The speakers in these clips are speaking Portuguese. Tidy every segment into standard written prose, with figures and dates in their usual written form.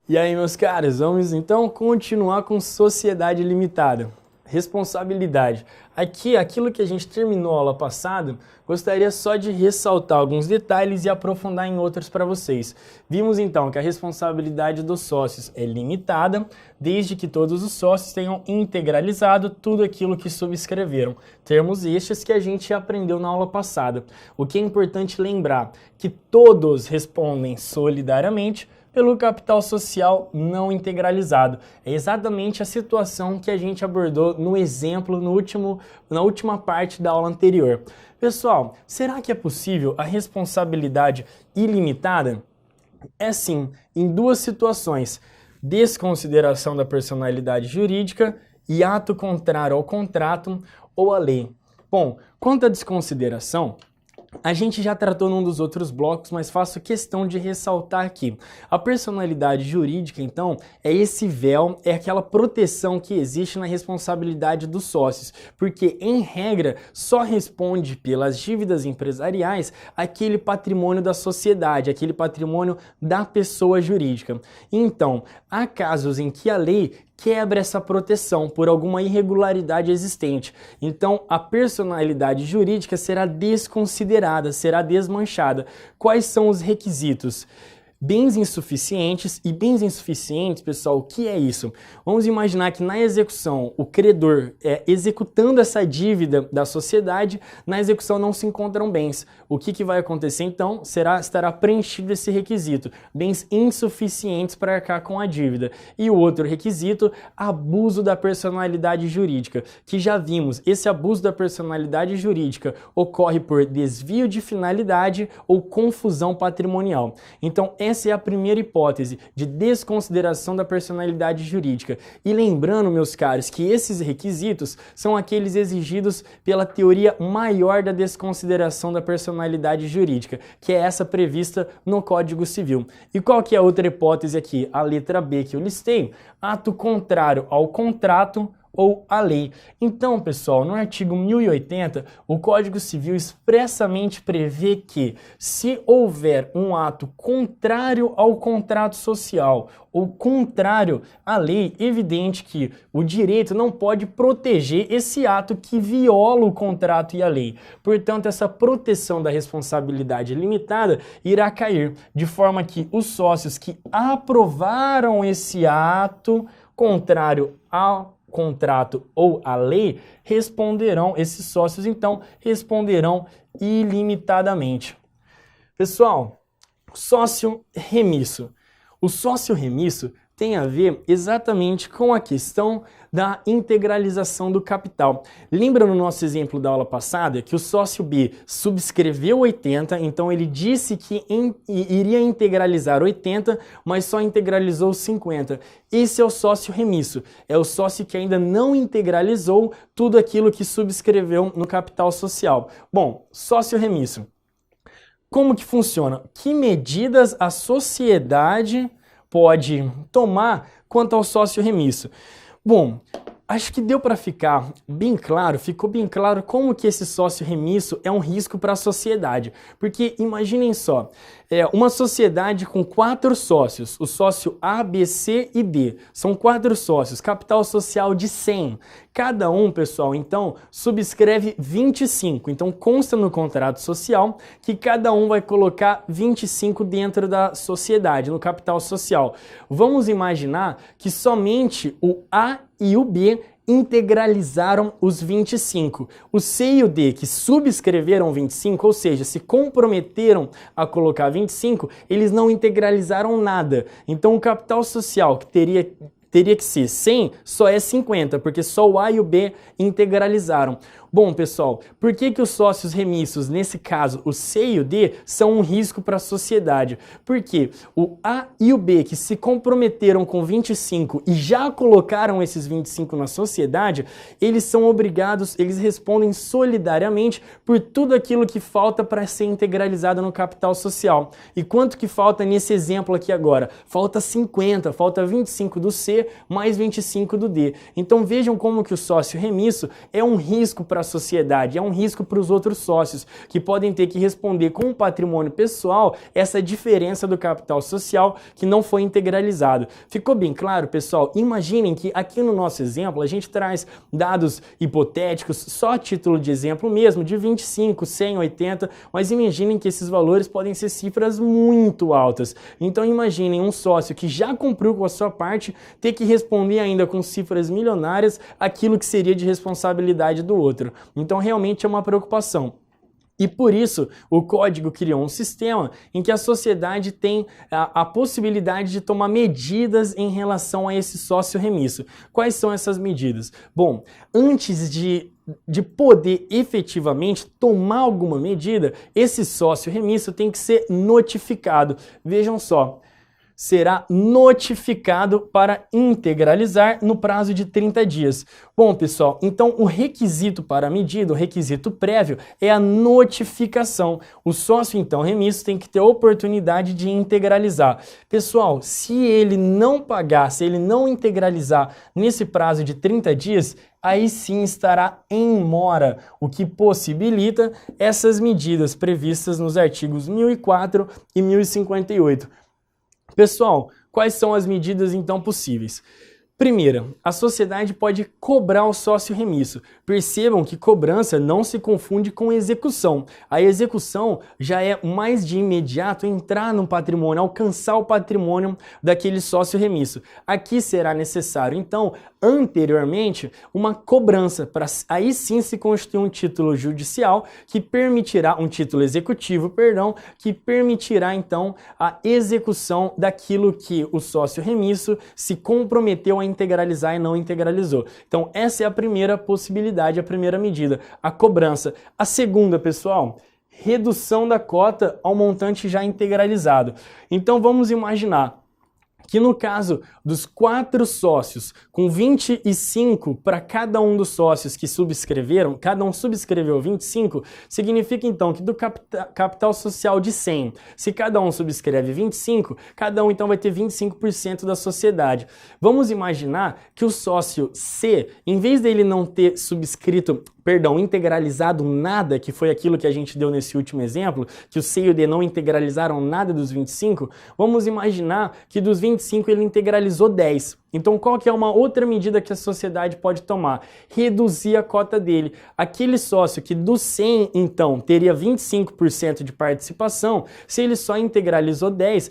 E aí, meus caros, vamos então continuar com sociedade limitada. Responsabilidade. Aqui, aquilo que a gente terminou a aula passada, gostaria só de ressaltar alguns detalhes e aprofundar em outros para vocês. Vimos então que a responsabilidade dos sócios é limitada, desde que todos os sócios tenham integralizado tudo aquilo que subscreveram. Termos estes que a gente aprendeu na aula passada. O que é importante lembrar que todos respondem solidariamente pelo capital social não integralizado. É exatamente a situação que a gente abordou no exemplo na última parte da aula anterior. Pessoal, será que é possível a responsabilidade ilimitada? É sim, em duas situações: desconsideração da personalidade jurídica e ato contrário ao contrato ou à lei. Bom, quanto à desconsideração, a gente já tratou num dos outros blocos, mas faço questão de ressaltar aqui. A personalidade jurídica, então, é esse véu, é aquela proteção que existe na responsabilidade dos sócios, porque, em regra, só responde pelas dívidas empresariais aquele patrimônio da sociedade, aquele patrimônio da pessoa jurídica. Então, há casos em que a lei quebra essa proteção por alguma irregularidade existente. Então, a personalidade jurídica será desconsiderada, será desmanchada. Quais são os requisitos? Bens insuficientes. E bens insuficientes, pessoal, o que é isso? Vamos imaginar que na execução, o credor executando essa dívida da sociedade, na execução não se encontram bens. O que vai acontecer então? Estará preenchido esse requisito, bens insuficientes para arcar com a dívida. E o outro requisito, abuso da personalidade jurídica, que já vimos, esse abuso da personalidade jurídica ocorre por desvio de finalidade ou confusão patrimonial. Então, essa é a primeira hipótese de desconsideração da personalidade jurídica. E lembrando, meus caros, que esses requisitos são aqueles exigidos pela teoria maior da desconsideração da personalidade jurídica, que é essa prevista no Código Civil. E qual que é a outra hipótese aqui? A letra B que eu listei, ato contrário ao contrato ou a lei. Então, pessoal, no artigo 1080, o Código Civil expressamente prevê que, se houver um ato contrário ao contrato social ou contrário à lei, evidente que o direito não pode proteger esse ato que viola o contrato e a lei. Portanto, essa proteção da responsabilidade limitada irá cair, de forma que os sócios que aprovaram esse ato contrário ao contrato ou a lei, esses sócios então responderão ilimitadamente. Pessoal, sócio remisso. O sócio remisso tem a ver exatamente com a questão da integralização do capital. Lembra no nosso exemplo da aula passada que o sócio B subscreveu 80, então ele disse que iria integralizar 80, mas só integralizou 50. Esse é o sócio remisso, é o sócio que ainda não integralizou tudo aquilo que subscreveu no capital social. Bom, sócio remisso. Como que funciona? Que medidas a sociedade pode tomar quanto ao sócio remisso? Bom, acho que deu para ficar bem claro, ficou bem claro como que esse sócio remisso é um risco para a sociedade. Porque imaginem só, uma sociedade com 4 sócios, o sócio A, B, C e D. São 4 sócios, capital social de 100. Cada um, pessoal, então, subscreve 25. Então, consta no contrato social que cada um vai colocar 25 dentro da sociedade, no capital social. Vamos imaginar que somente o A e o B integralizaram os 25. O C e o D, que subscreveram 25, ou seja, se comprometeram a colocar 25, eles não integralizaram nada. Então, o capital social que teria que ser 100, só é 50, porque só o A e o B integralizaram. Bom, pessoal, por que os sócios remissos, nesse caso o C e o D, são um risco para a sociedade? Porque o A e o B, que se comprometeram com 25 e já colocaram esses 25 na sociedade, eles são obrigados, eles respondem solidariamente por tudo aquilo que falta para ser integralizado no capital social. E quanto que falta nesse exemplo aqui agora? Falta 50, falta 25 do C mais 25 do D. Então vejam como que o sócio remisso é um risco para para a sociedade, é um risco para os outros sócios, que podem ter que responder com o patrimônio pessoal essa diferença do capital social que não foi integralizado. Ficou bem claro, pessoal? Imaginem que aqui no nosso exemplo a gente traz dados hipotéticos, só a título de exemplo mesmo, de 25, 100, 80, mas imaginem que esses valores podem ser cifras muito altas. Então imaginem um sócio que já cumpriu com a sua parte ter que responder ainda com cifras milionárias aquilo que seria de responsabilidade do outro. Então realmente é uma preocupação. E por isso, o código criou um sistema em que a sociedade tem a possibilidade de tomar medidas em relação a esse sócio remisso. Quais são essas medidas? Bom, antes de poder efetivamente tomar alguma medida, esse sócio remisso tem que ser notificado. Vejam só. Será notificado para integralizar no prazo de 30 dias. Bom, pessoal, então o requisito para a medida, o requisito prévio, é a notificação. O sócio, então, remisso tem que ter a oportunidade de integralizar. Pessoal, se ele não pagar, se ele não integralizar nesse prazo de 30 dias, aí sim estará em mora, o que possibilita essas medidas previstas nos artigos 1004 e 1058. Pessoal, quais são as medidas então possíveis? Primeira, a sociedade pode cobrar o sócio remisso. Percebam que cobrança não se confunde com execução. A execução já é mais de imediato entrar no patrimônio, alcançar o patrimônio daquele sócio remisso. Aqui será necessário, então, anteriormente, uma cobrança para aí sim se constituir um título judicial que permitirá, um título executivo, perdão, que permitirá então a execução daquilo que o sócio remisso se comprometeu a integralizar e não integralizou. Então essa é a primeira possibilidade, a primeira medida, a cobrança. A segunda, pessoal, redução da cota ao montante já integralizado. Então vamos imaginar que no caso dos 4 sócios, com 25 para cada um dos sócios que subscreveram, cada um subscreveu 25, significa então que do capital social de 100, se cada um subscreve 25, cada um então vai ter 25% da sociedade. Vamos imaginar que o sócio C, em vez dele não ter integralizado nada, que foi aquilo que a gente deu nesse último exemplo, que o C e o D não integralizaram nada dos 25, vamos imaginar que dos 25 ele integralizou 10. Então qual que é uma outra medida que a sociedade pode tomar? Reduzir a cota dele. Aquele sócio que do 100, então, teria 25% de participação, se ele só integralizou 10,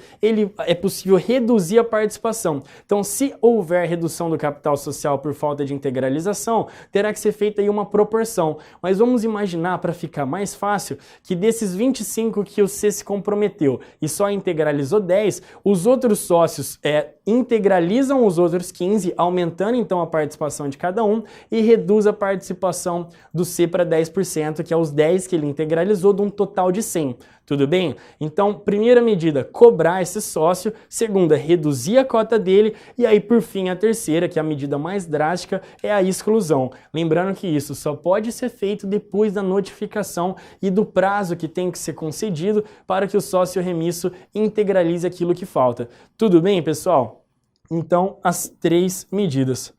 é possível reduzir a participação. Então, se houver redução do capital social por falta de integralização, terá que ser feita aí uma proporção. Mas vamos imaginar, para ficar mais fácil, que desses 25 que o C se comprometeu e só integralizou 10, os outros sócios integralizam os outros 15, aumentando então a participação de cada um e reduz a participação do C para 10%, que é os 10 que ele integralizou de um total de 100. Tudo bem? Então, primeira medida, cobrar esse sócio. Segunda, reduzir a cota dele. E aí, por fim, a terceira, que é a medida mais drástica, é a exclusão. Lembrando que isso só pode ser feito depois da notificação e do prazo que tem que ser concedido para que o sócio remisso integralize aquilo que falta. Tudo bem, pessoal? Então, as 3 medidas.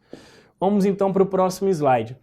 Vamos então para o próximo slide.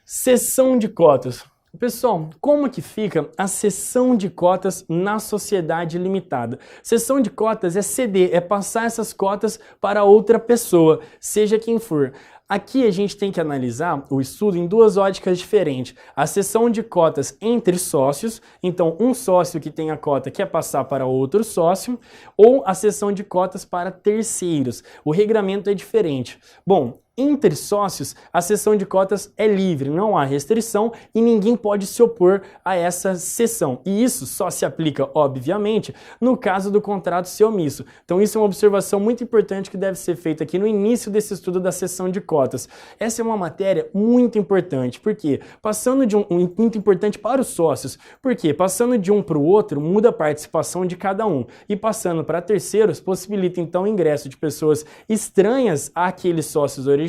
Cessão de cotas. Pessoal, como que fica a cessão de cotas na sociedade limitada? Cessão de cotas é ceder, é passar essas cotas para outra pessoa, seja quem for. Aqui a gente tem que analisar o estudo em 2 óticas diferentes. A cessão de cotas entre sócios, então um sócio que tem a cota quer passar para outro sócio, ou a cessão de cotas para terceiros. O regramento é diferente. Bom, entre sócios, a cessão de cotas é livre, não há restrição e ninguém pode se opor a essa cessão. E isso só se aplica, obviamente, no caso do contrato ser omisso. Então isso é uma observação muito importante que deve ser feita aqui no início desse estudo da cessão de cotas. Essa é uma matéria muito importante, porque passando de muito importante para os sócios, porque passando de um para o outro muda a participação de cada um e passando para terceiros possibilita então o ingresso de pessoas estranhas àqueles sócios originais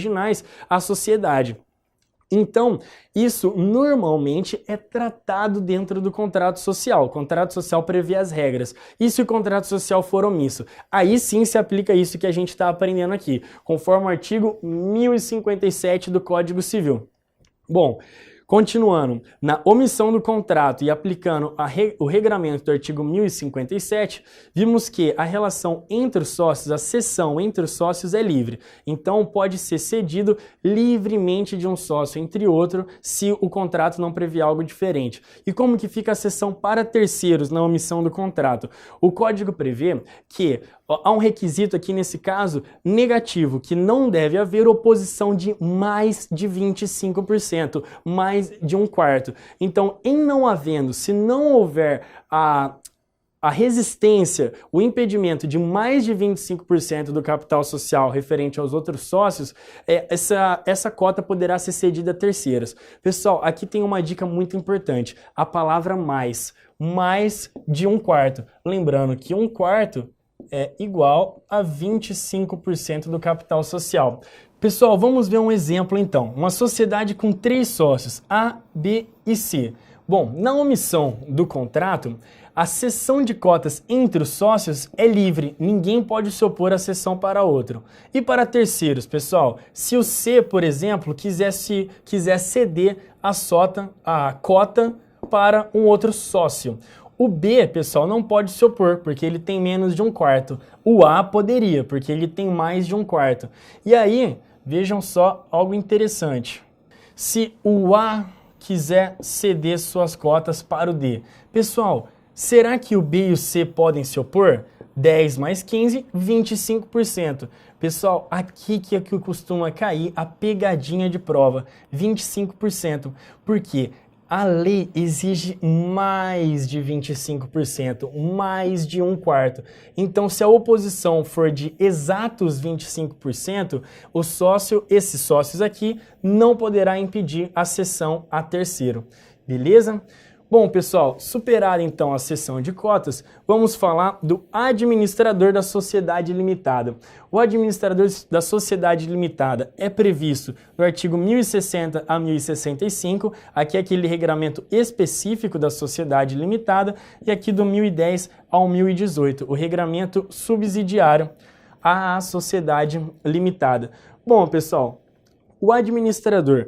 à sociedade. Então, isso normalmente é tratado dentro do contrato social. O contrato social prevê as regras. E se o contrato social for omisso? Aí sim se aplica isso que a gente está aprendendo aqui, conforme o artigo 1057 do Código Civil. Bom, Continuando, na omissão do contrato e aplicando o regramento do artigo 1057, vimos que a relação entre os sócios, a cessão entre os sócios é livre. Então, pode ser cedido livremente de um sócio entre outro se o contrato não prevê algo diferente. E como que fica a cessão para terceiros na omissão do contrato? O código prevê que há um requisito aqui nesse caso negativo, que não deve haver oposição de mais de 25%, mais de um quarto. Então, em não havendo, se não houver a resistência, o impedimento de mais de 25% do capital social referente aos outros sócios, essa cota poderá ser cedida a terceiros. Pessoal, aqui tem uma dica muito importante, a palavra mais de um quarto. Lembrando que um quarto é igual a 25% do capital social. Pessoal, vamos ver um exemplo então. Uma sociedade com 3 sócios, A, B e C. Bom, na omissão do contrato, a cessão de cotas entre os sócios é livre, ninguém pode se opor à cessão para outro. E para terceiros, pessoal, se o C, por exemplo, quiser ceder a cota para um outro sócio. O B, pessoal, não pode se opor, porque ele tem menos de um quarto. O A poderia, porque ele tem mais de um quarto. E aí, vejam só algo interessante. Se o A quiser ceder suas cotas para o D, pessoal, será que o B e o C podem se opor? 10 mais 15, 25%. Pessoal, aqui que costuma cair a pegadinha de prova, 25%. Por quê? A lei exige mais de 25%, mais de um quarto. Então, se a oposição for de exatos 25%, esses sócios aqui não poderá impedir a cessão a terceiro. Beleza? Bom, pessoal, superada então a cessão de cotas, vamos falar do administrador da sociedade limitada. O administrador da sociedade limitada é previsto no artigo 1060 a 1065, aqui é aquele regramento específico da sociedade limitada, e aqui do 1010 ao 1018, o regramento subsidiário à sociedade limitada. Bom, pessoal, o administrador,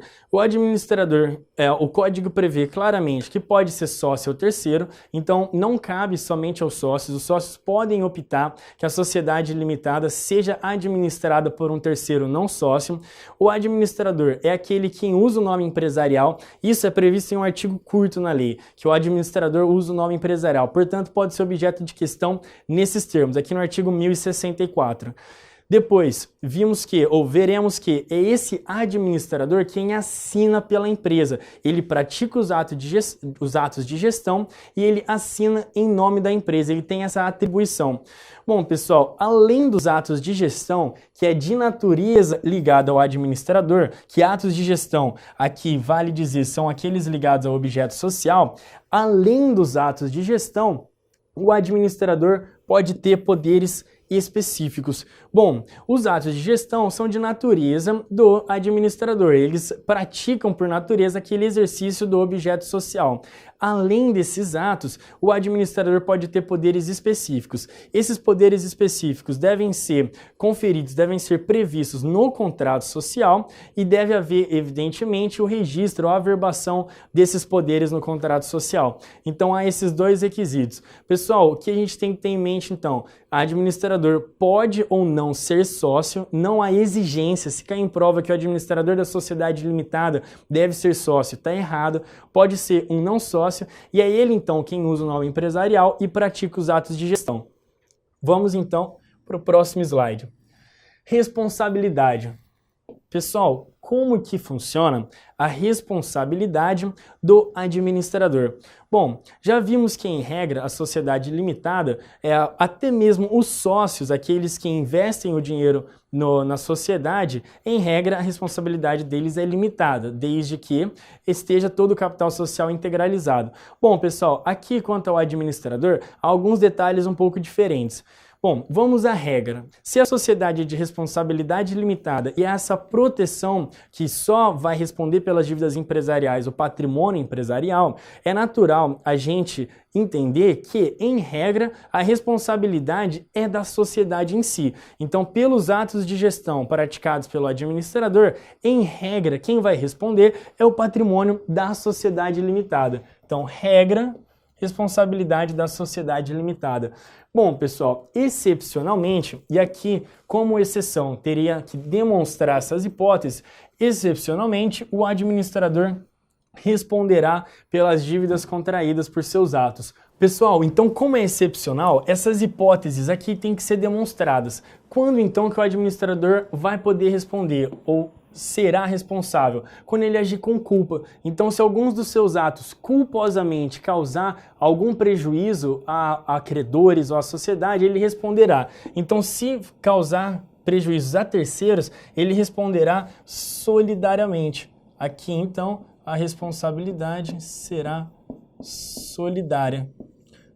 o código prevê claramente que pode ser sócio ou terceiro, então não cabe somente aos sócios, os sócios podem optar que a sociedade limitada seja administrada por um terceiro não sócio. O administrador é aquele que usa o nome empresarial, isso é previsto em um artigo curto na lei, que o administrador usa o nome empresarial, portanto pode ser objeto de questão nesses termos, aqui no artigo 1064. Depois, veremos que é esse administrador quem assina pela empresa. Ele pratica os atos de gestão e ele assina em nome da empresa, ele tem essa atribuição. Bom, pessoal, além dos atos de gestão, que é de natureza ligada ao administrador, que atos de gestão, aqui vale dizer, são aqueles ligados ao objeto social, além dos atos de gestão, o administrador pode ter poderes específicos. Bom, os atos de gestão são de natureza do administrador, eles praticam por natureza aquele exercício do objeto social. Além desses atos, o administrador pode ter poderes específicos. Esses poderes específicos devem ser conferidos, devem ser previstos no contrato social e deve haver, evidentemente, o registro, a averbação desses poderes no contrato social. Então, há esses dois requisitos. Pessoal, o que a gente tem que ter em mente, então? O administrador pode ou não ser sócio, não há exigência, se cair em prova que o administrador da sociedade limitada deve ser sócio, está errado, pode ser um não sócio, e é ele então quem usa o nome empresarial e pratica os atos de gestão. Vamos então para o próximo slide. Responsabilidade. Pessoal, como que funciona a responsabilidade do administrador? Bom, já vimos que em regra a sociedade limitada, até mesmo os sócios, aqueles que investem o dinheiro na sociedade, em regra a responsabilidade deles é limitada, desde que esteja todo o capital social integralizado. Bom, pessoal, aqui quanto ao administrador, há alguns detalhes um pouco diferentes. Bom, vamos à regra. Se a sociedade é de responsabilidade limitada e essa proteção que só vai responder pelas dívidas empresariais, o patrimônio empresarial, é natural a gente entender que, em regra, a responsabilidade é da sociedade em si. Então, pelos atos de gestão praticados pelo administrador, em regra, quem vai responder é o patrimônio da sociedade limitada. Então, regra, responsabilidade da sociedade limitada. Bom, pessoal, excepcionalmente, e aqui como exceção teria que demonstrar essas hipóteses, excepcionalmente o administrador responderá pelas dívidas contraídas por seus atos. Pessoal, então como é excepcional, essas hipóteses aqui têm que ser demonstradas. Quando então que o administrador vai poder responder ou será responsável? Quando ele agir com culpa. Então, se alguns dos seus atos culposamente causar algum prejuízo a credores ou à sociedade, ele responderá. Então, se causar prejuízos a terceiros, ele responderá solidariamente. Aqui, então, a responsabilidade será solidária.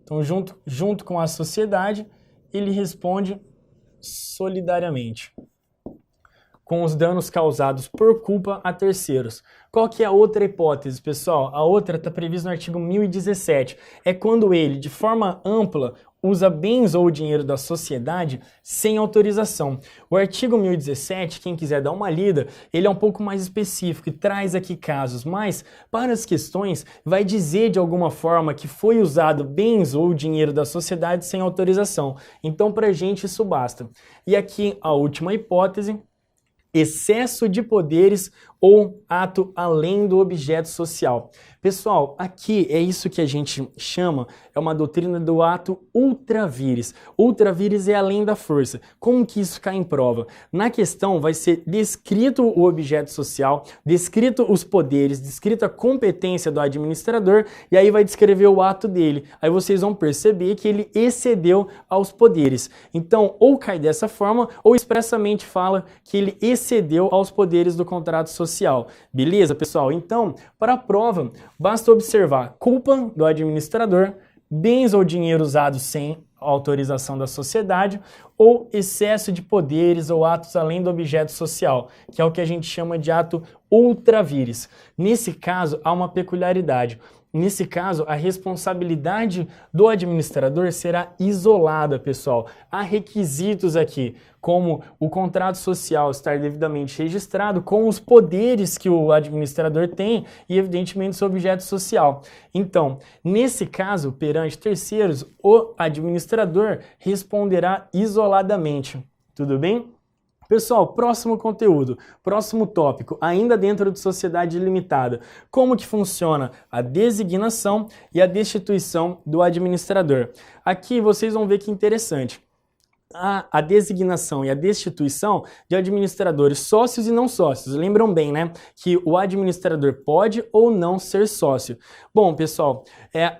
Então, junto com a sociedade, ele responde solidariamente com os danos causados por culpa a terceiros. Qual que é a outra hipótese, pessoal? A outra está prevista no artigo 1017. É quando ele, de forma ampla, usa bens ou dinheiro da sociedade sem autorização. O artigo 1017, quem quiser dar uma lida, ele é um pouco mais específico e traz aqui casos, mas para as questões vai dizer de alguma forma que foi usado bens ou dinheiro da sociedade sem autorização. Então, para a gente isso basta. E aqui a última hipótese: excesso de poderes ou ato além do objeto social. Pessoal, aqui é isso que a gente chama, é uma doutrina do ato ultra vires. Ultra vires é além da força. Como que isso cai em prova? Na questão vai ser descrito o objeto social, descrito os poderes, descrita a competência do administrador e aí vai descrever o ato dele. Aí vocês vão perceber que ele excedeu aos poderes. Então, ou cai dessa forma ou expressamente fala que ele excedeu aos poderes do contrato social. Beleza, pessoal? Então, para a prova, basta observar culpa do administrador, bens ou dinheiro usados sem autorização da sociedade ou excesso de poderes ou atos além do objeto social, que é o que a gente chama de ato ultra vires. Nesse caso, há uma peculiaridade. Nesse caso, a responsabilidade do administrador será isolada, pessoal. Há requisitos aqui, como o contrato social estar devidamente registrado, com os poderes que o administrador tem e, evidentemente, seu objeto social. Então, nesse caso, perante terceiros, o administrador responderá isoladamente. Tudo bem? Pessoal, próximo conteúdo, próximo tópico, ainda dentro de sociedade limitada. Como que funciona a designação e a destituição do administrador? Aqui vocês vão ver que interessante. A designação e a destituição de administradores sócios e não sócios. Lembram bem, né? Que o administrador pode ou não ser sócio. Bom, pessoal,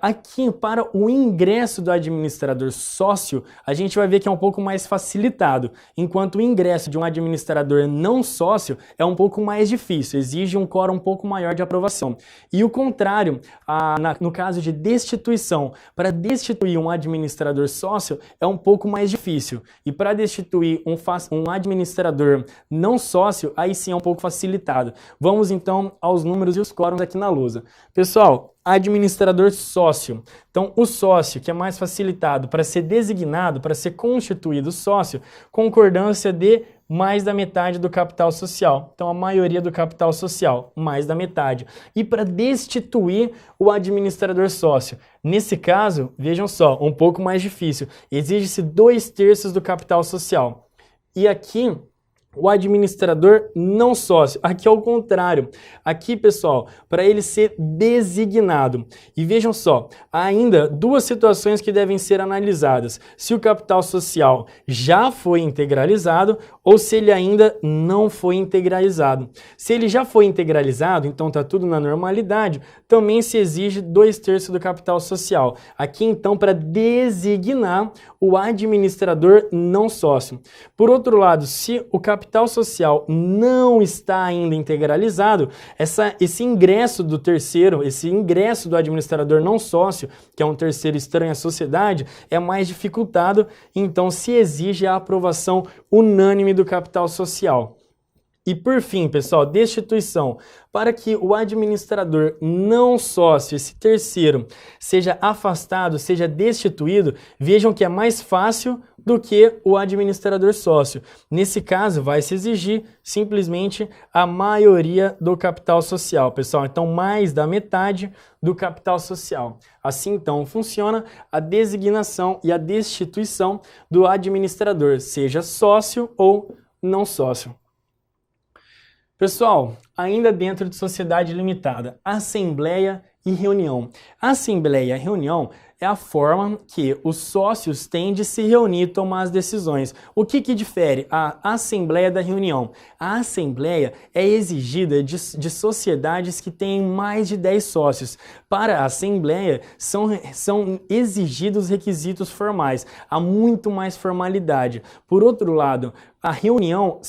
aqui para o ingresso do administrador sócio, a gente vai ver que é um pouco mais facilitado, enquanto o ingresso de um administrador não sócio é um pouco mais difícil, exige um quórum um pouco maior de aprovação. E o contrário, no caso de destituição, para destituir um administrador sócio é um pouco mais difícil. E para destituir um administrador não sócio, aí sim é um pouco facilitado. Vamos então aos números e os quórums aqui na lousa. Pessoal, administrador sócio. Então, o sócio, que é mais facilitado para ser designado, para ser constituído sócio, concordância de mais da metade do capital social. Então, a maioria do capital social, mais da metade. E para destituir o administrador sócio, nesse caso, vejam só, um pouco mais difícil. Exige-se 2/3 do capital social. E aqui, o administrador não sócio. Aqui é o contrário. Aqui, pessoal, para ele ser designado. E vejam só, há ainda duas situações que devem ser analisadas. Se o capital social já foi integralizado ou se ele ainda não foi integralizado. Se ele já foi integralizado, então está tudo na normalidade, também se exige 2/3 do capital social. Aqui, então, para designar o administrador não sócio. Por outro lado, se o capital capital social não está ainda integralizado, esse ingresso do terceiro, esse ingresso do administrador não sócio, que é um terceiro estranho à sociedade, é mais dificultado, então se exige a aprovação unânime do capital social. E por fim, pessoal, destituição. Para que o administrador não sócio, esse terceiro, seja afastado, seja destituído, vejam que é mais fácil do que o administrador sócio. Nesse caso, vai se exigir simplesmente a maioria do capital social, pessoal. Então, mais da metade do capital social. Assim, então, funciona a designação e a destituição do administrador, seja sócio ou não sócio. Pessoal, ainda dentro de sociedade limitada, assembleia e reunião. A assembleia e a reunião é a forma que os sócios têm de se reunir e tomar as decisões. O que difere a assembleia da reunião? A assembleia é exigida de sociedades que têm mais de 10 sócios. Para a assembleia, são exigidos requisitos formais. Há muito mais formalidade. Por outro lado, a reunião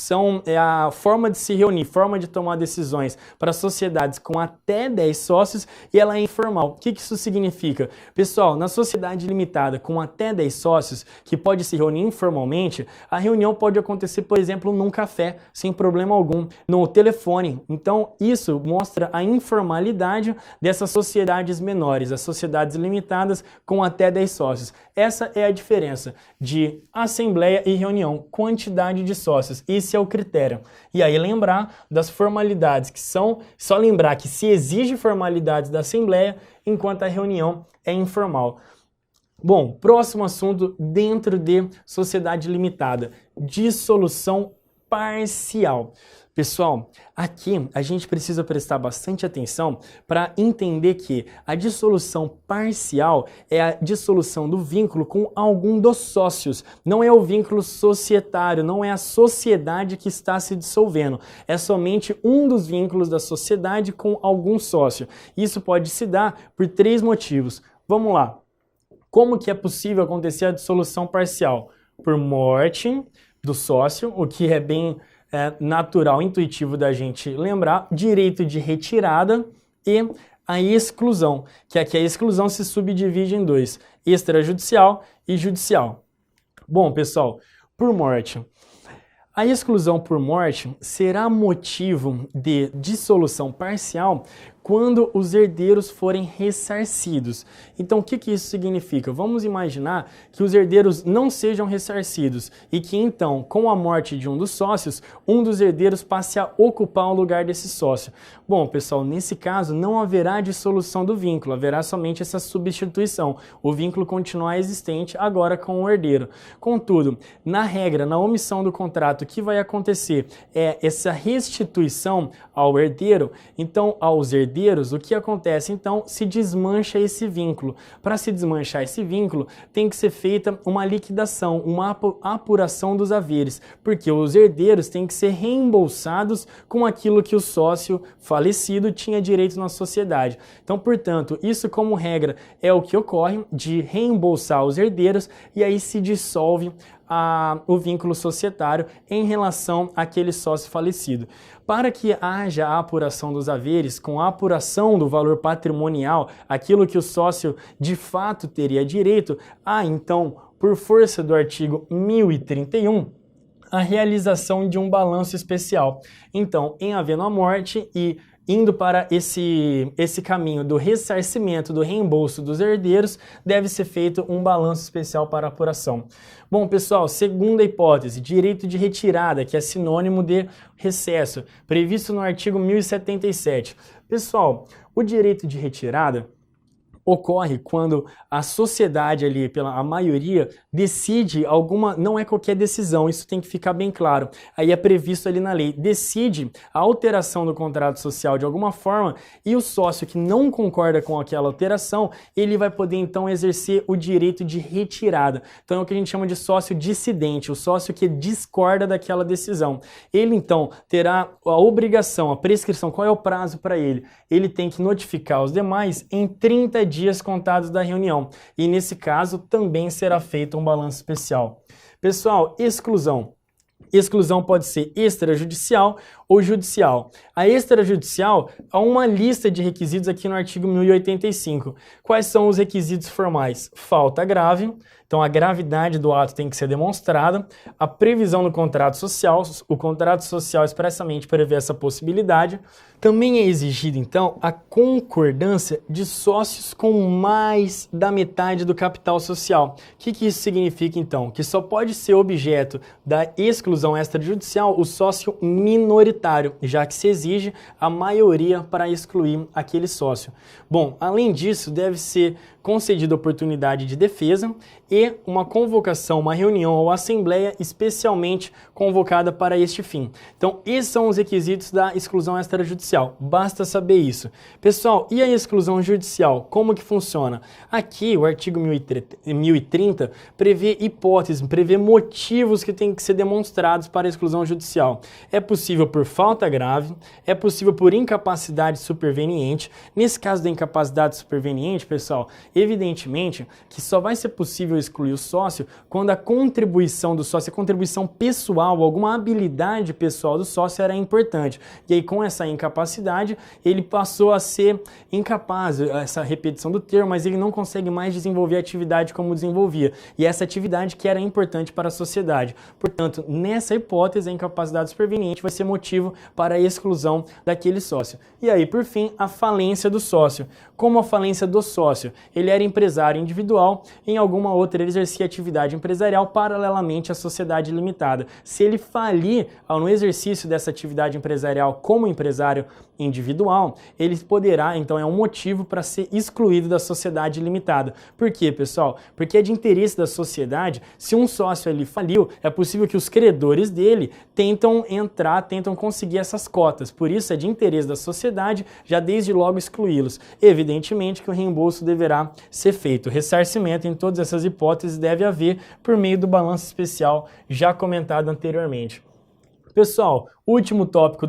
é a forma de se reunir, forma de tomar decisões para sociedades com até 10 sócios e ela é informal. O que isso significa? Pessoal, na sociedade limitada com até 10 sócios, que pode se reunir informalmente, a reunião pode acontecer, por exemplo, num café, sem problema algum, no telefone. Então, isso mostra a informalidade dessas sociedades menores, as sociedades limitadas com até 10 sócios. Essa é a diferença de assembleia e reunião, quantidade de sócios. Esse é o critério. E aí lembrar das formalidades, que são, só lembrar que se exige formalidades da assembleia, enquanto a reunião é informal. Bom, próximo assunto dentro de sociedade limitada, dissolução parcial. Pessoal, aqui a gente precisa prestar bastante atenção para entender que a dissolução parcial é a dissolução do vínculo com algum dos sócios. Não é o vínculo societário, não é a sociedade que está se dissolvendo. É somente um dos vínculos da sociedade com algum sócio. Isso pode se dar por 3 motivos. Vamos lá. Como que é possível acontecer a dissolução parcial? Por morte do sócio, o que é bem natural, intuitivo da gente lembrar, direito de retirada e a exclusão, que aqui a exclusão se subdivide em 2, extrajudicial e judicial. Bom, pessoal, por morte. A exclusão por morte será motivo de dissolução parcial quando os herdeiros forem ressarcidos. Então, o que isso significa? Vamos imaginar que os herdeiros não sejam ressarcidos e que, então, com a morte de um dos sócios, um dos herdeiros passe a ocupar o lugar desse sócio. Bom, pessoal, nesse caso, não haverá dissolução do vínculo, haverá somente essa substituição. O vínculo continuará existente agora com o herdeiro. Contudo, na regra, na omissão do contrato, o que vai acontecer é essa restituição ao herdeiro, então, aos herdeiros, o que acontece? Então, se desmancha esse vínculo. Para se desmanchar esse vínculo, tem que ser feita uma liquidação, uma apuração dos haveres, porque os herdeiros têm que ser reembolsados com aquilo que o sócio falecido tinha direito na sociedade. Então, portanto, isso como regra é o que ocorre de reembolsar os herdeiros e aí se dissolve o vínculo societário em relação àquele sócio falecido. Para que haja a apuração dos haveres, com a apuração do valor patrimonial, aquilo que o sócio de fato teria direito, então, por força do artigo 1031, a realização de um balanço especial. Então, em havendo a morte e indo para esse caminho do ressarcimento, do reembolso dos herdeiros, deve ser feito um balanço especial para apuração. Bom, pessoal, segunda hipótese, direito de retirada, que é sinônimo de recesso, previsto no artigo 1077. Pessoal, o direito de retirada ocorre quando a sociedade ali, a maioria, decide alguma, não é qualquer decisão, isso tem que ficar bem claro, aí é previsto ali na lei, decide a alteração do contrato social de alguma forma e o sócio que não concorda com aquela alteração, ele vai poder então exercer o direito de retirada. Então é o que a gente chama de sócio dissidente, o sócio que discorda daquela decisão. Ele então terá a obrigação, a prescrição, qual é o prazo para ele? Ele tem que notificar os demais em 30 dias contados da reunião. E nesse caso também será feito um balanço especial. Pessoal, exclusão. Exclusão pode ser extrajudicial ou judicial. A extrajudicial há uma lista de requisitos aqui no artigo 1085. Quais são os requisitos formais? Falta grave, então a gravidade do ato tem que ser demonstrada, a previsão no contrato social, o contrato social expressamente prevê essa possibilidade. Também é exigida, então, a concordância de sócios com mais da metade do capital social. O que isso significa, então? Que só pode ser objeto da exclusão extrajudicial o sócio minoritário, já que se exige a maioria para excluir aquele sócio. Bom, além disso, deve ser concedida oportunidade de defesa e uma convocação, uma reunião ou assembleia especialmente convocada para este fim. Então, esses são os requisitos da exclusão extrajudicial. Basta saber isso. Pessoal, e a exclusão judicial? Como que funciona? Aqui, o artigo 1030 prevê hipóteses, prevê motivos que têm que ser demonstrados para a exclusão judicial. É possível por falta grave, é possível por incapacidade superveniente. Nesse caso da incapacidade superveniente, pessoal, evidentemente que só vai ser possível excluir o sócio quando a contribuição do sócio, a contribuição pessoal, alguma habilidade pessoal do sócio era importante. E aí, com essa incapacidade, ele passou a ser incapaz, essa repetição do termo, mas ele não consegue mais desenvolver a atividade como desenvolvia. E essa atividade que era importante para a sociedade. Portanto, nessa hipótese, a incapacidade superveniente vai ser motivo para a exclusão daquele sócio. E aí, por fim, a falência do sócio. Como a falência do sócio? Ele era empresário individual, em alguma outra ele exercia atividade empresarial paralelamente à sociedade limitada. Se ele falir no exercício dessa atividade empresarial como empresário individual, ele poderá, então é um motivo para ser excluído da sociedade limitada. Por quê, pessoal? Porque é de interesse da sociedade, se um sócio ali faliu, é possível que os credores dele tentam conseguir essas cotas. Por isso é de interesse da sociedade já desde logo excluí-los. Evidentemente que o reembolso deverá ser feito. Ressarcimento em todas essas hipóteses deve haver por meio do balanço especial já comentado anteriormente. Pessoal, o último tópico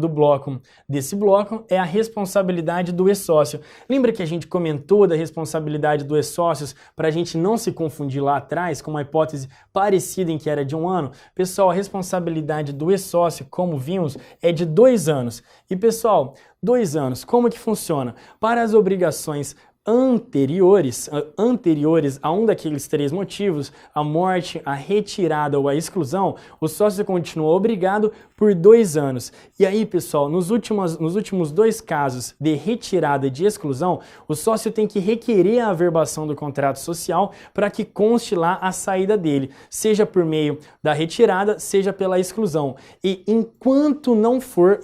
desse bloco é a responsabilidade do ex-sócio. Lembra que a gente comentou da responsabilidade do ex-sócios para a gente não se confundir lá atrás com uma hipótese parecida em que era de 1 ano? Pessoal, a responsabilidade do ex-sócio, como vimos, é de 2 anos. E pessoal, 2 anos, como que funciona? Para as obrigações anteriores a um daqueles 3 motivos, a morte, a retirada ou a exclusão, o sócio continua obrigado por 2 anos. E aí, pessoal, nos últimos 2 casos de retirada e de exclusão, o sócio tem que requerer a averbação do contrato social para que conste lá a saída dele, seja por meio da retirada, seja pela exclusão. E enquanto não for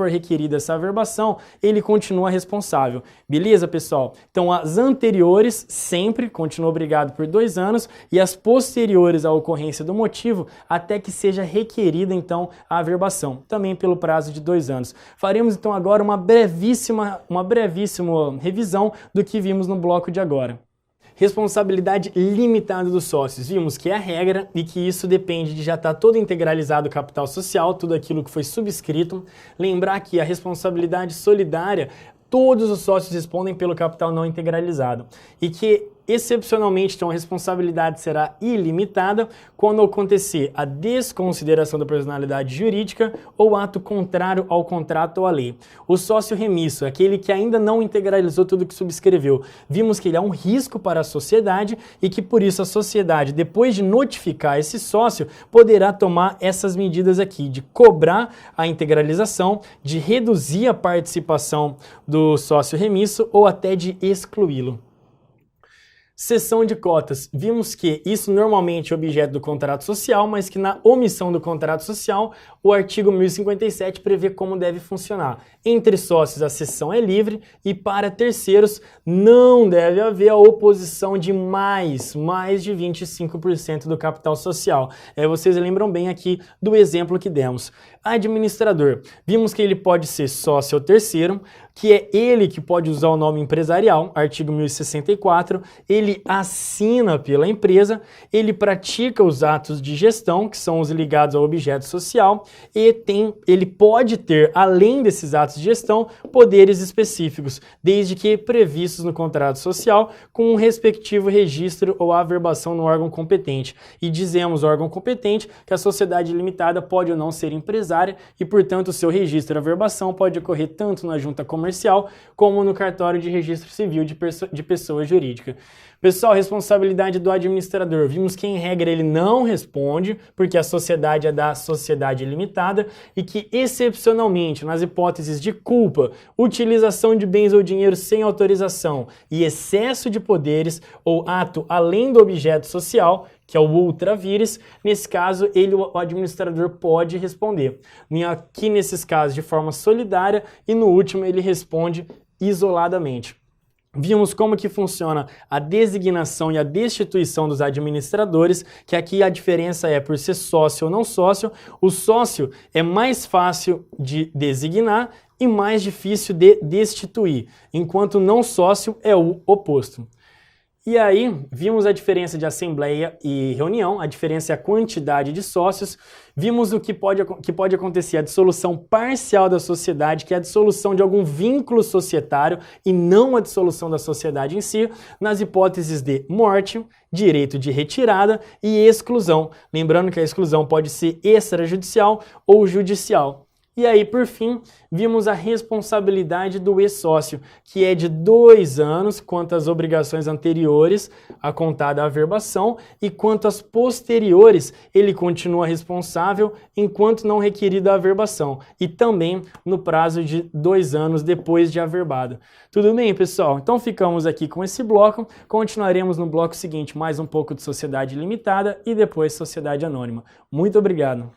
requerida essa averbação, ele continua responsável. Beleza, pessoal? Então, as anteriores sempre continuam obrigado por 2 anos e as posteriores à ocorrência do motivo até que seja requerida, então, a averbação, também pelo prazo de 2 anos. Faremos, então, agora uma brevíssima revisão do que vimos no bloco de agora. Responsabilidade limitada dos sócios. Vimos que é a regra e que isso depende de já estar todo integralizado o capital social, tudo aquilo que foi subscrito. Lembrar que a responsabilidade solidária, todos os sócios respondem pelo capital não integralizado. E que, excepcionalmente, então, a responsabilidade será ilimitada quando acontecer a desconsideração da personalidade jurídica ou ato contrário ao contrato ou à lei. O sócio remisso, aquele que ainda não integralizou tudo que subscreveu, vimos que ele é um risco para a sociedade e que, por isso, a sociedade, depois de notificar esse sócio, poderá tomar essas medidas aqui, de cobrar a integralização, de reduzir a participação do sócio remisso ou até de excluí-lo. Cessão de cotas. Vimos que isso normalmente é objeto do contrato social, mas que na omissão do contrato social, o artigo 1057 prevê como deve funcionar. Entre sócios a cessão é livre e para terceiros não deve haver a oposição de mais de 25% do capital social. Vocês lembram bem aqui do exemplo que demos. Administrador. Vimos que ele pode ser sócio ou terceiro. O que é ele que pode usar o nome empresarial, artigo 1064, ele assina pela empresa, ele pratica os atos de gestão, que são os ligados ao objeto social, e ele pode ter, além desses atos de gestão, poderes específicos, desde que previstos no contrato social, com um respectivo registro ou averbação no órgão competente. E dizemos, órgão competente, que a sociedade limitada pode ou não ser empresária e, portanto, o seu registro e averbação pode ocorrer tanto na junta comercial como no cartório de registro civil de pessoa jurídica. Pessoal, responsabilidade do administrador. Vimos que, em regra, ele não responde, porque a sociedade é da sociedade limitada e que, excepcionalmente, nas hipóteses de culpa, utilização de bens ou dinheiro sem autorização e excesso de poderes ou ato além do objeto social, que é o ultra vires, nesse caso, o administrador pode responder. Aqui, nesses casos, de forma solidária e, no último, ele responde isoladamente. Vimos como que funciona a designação e a destituição dos administradores, que aqui a diferença é por ser sócio ou não sócio. O sócio é mais fácil de designar e mais difícil de destituir, enquanto não sócio é o oposto. E aí, vimos a diferença de assembleia e reunião, a diferença é a quantidade de sócios, vimos o que pode acontecer, a dissolução parcial da sociedade, que é a dissolução de algum vínculo societário e não a dissolução da sociedade em si, nas hipóteses de morte, direito de retirada e exclusão. Lembrando que a exclusão pode ser extrajudicial ou judicial. E aí, por fim, vimos a responsabilidade do ex-sócio, que é de 2 anos quanto às obrigações anteriores a contar da averbação e quanto às posteriores, ele continua responsável enquanto não requerida a averbação e também no prazo de 2 anos depois de averbado. Tudo bem, pessoal? Então ficamos aqui com esse bloco, continuaremos no bloco seguinte mais um pouco de sociedade limitada e depois sociedade anônima. Muito obrigado!